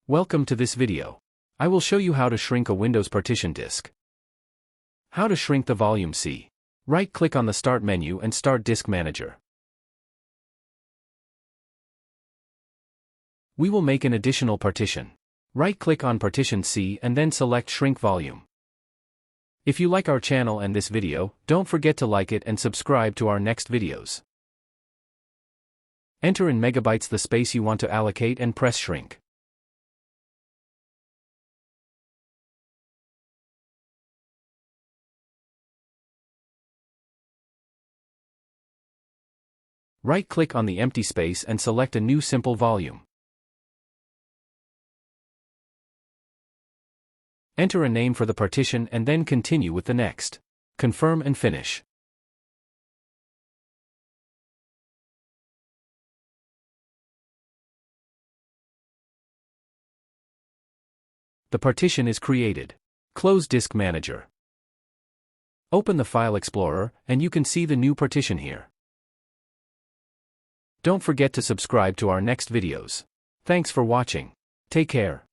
Welcome to this video. I will show you how to shrink a Windows partition disk. How to shrink the volume C. Right-click on the Start menu and start Disk Manager. We will make an additional partition. Right-click on Partition C and then select Shrink Volume. If you like our channel and this video, don't forget to like it and subscribe to our next videos. Enter in megabytes the space you want to allocate and press Shrink. Right-click on the empty space and select a new simple volume. Enter a name for the partition and then continue with the next. Confirm and finish. The partition is created. Close Disk Manager. Open the File Explorer, and you can see the new partition here. Don't forget to subscribe to our next videos. Thanks for watching. Take care.